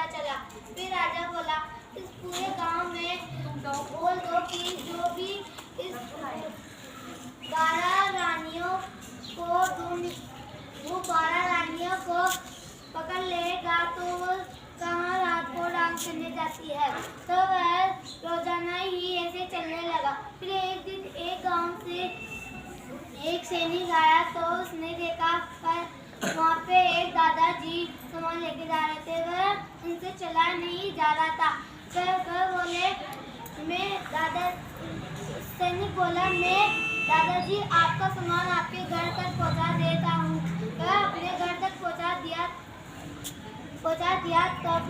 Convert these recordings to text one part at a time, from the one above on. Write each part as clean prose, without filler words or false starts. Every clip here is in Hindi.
पता चला। फिर राजा बोला, इस पूरे गांव में बोल दो कि जो भी इस 12 रानियों को पकड़ लेगा तो वो कहाँ रात को डांस करने जाती है। तो वह रोजाना ही ऐसे चलने लगा। फिर एक दिन एक गांव से एक सैनिक आया तो उसने देखा पर वहाँ पे एक दादाजी सामान लेके जा रहे थे। वह उनसे चला नहीं जा रहा था। वह बोले, सैनिक बोला, मैं दादाजी आपका सामान आपके घर तक पहुँचा देता हूँ। वह अपने घर तक पहुँचा दिया। तब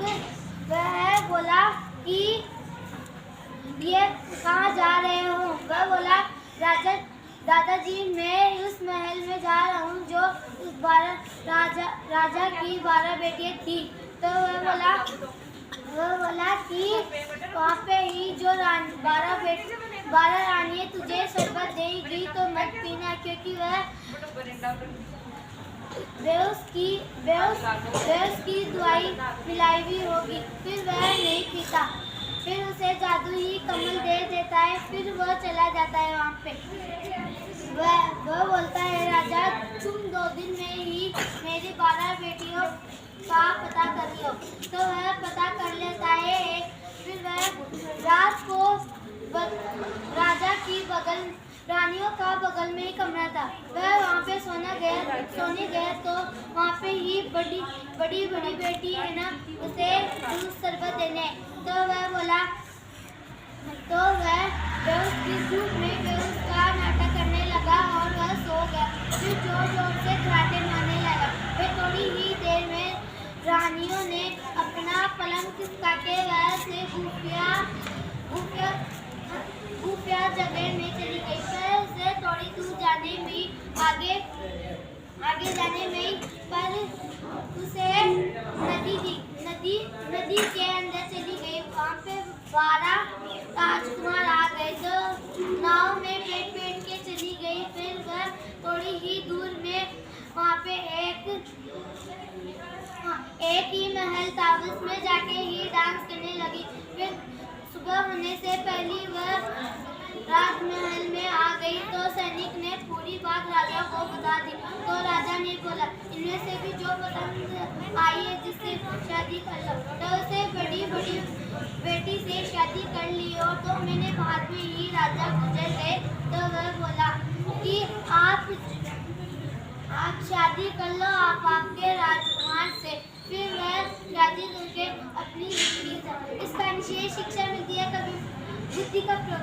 वह बोला कि ये कहाँ जा रहे हो? वह बोला, दादाजी मैं उस महल में जा रहा हूँ जो उस राजा की 12 बेटियाँ थी। तो वह बोला कि वहाँ पे ही जो 12 रानियाँ तुझे शरबत देगी तो मत पीना, क्योंकि वह उसकी दवाई पिलाई भी होगी। फिर वह नहीं पीता। फिर उसे जादू ही कमल दे देता है। फिर वह चला जाता है वहाँ पे। वह बोलता है, राजा तुम 2 दिन में ही मेरी 12 बेटियों का पता कर लो। तो वह पता कर लेता है। फिर वह रात को रानियों का बगल में ही कमरा था। वह वहाँ पे सोने गया तो वहाँ पे ही बड़ी बेटी है ना, उसे दूध शरबत देने। तो वह बोला, तो वह उसकी धूप में उसका नाटक करने लगा और वह सो गया। फिर जोर से खराटे मारने लगा। फिर थोड़ी ही देर में रानियों ने अपना पलंग खिसका के वह से खुफिया जगह में चली गई। फिर से थोड़ी दूर आगे जाने में पर उसे नदी के अंदर चली गई। वहाँ पे 12 राजकुमार आ गए तो नाव में बैठ के चली गई। फिर वह थोड़ी ही दूर में वहाँ पे एक ही महल था, उसमें जाके ही डांस करने लगी। फिर सुबह होने से पहले वह राजमहल में आ गई तो सैनिक ने पूरी बात राजा को बता दी। तो राजा ने बोला, इनमें से भी जो पसंद आई है जिससे शादी कर लो। तो उसे बड़ी बेटी से शादी कर ली। और 2 महीने बाद में ही राजा गुजर गए। तो वह बोला कि आप शादी कर लो आपके राजकुमार से। फिर वह शादी करके अपनी इस शिक्षा मिलती है, कभी बुद्धि का प्रयोग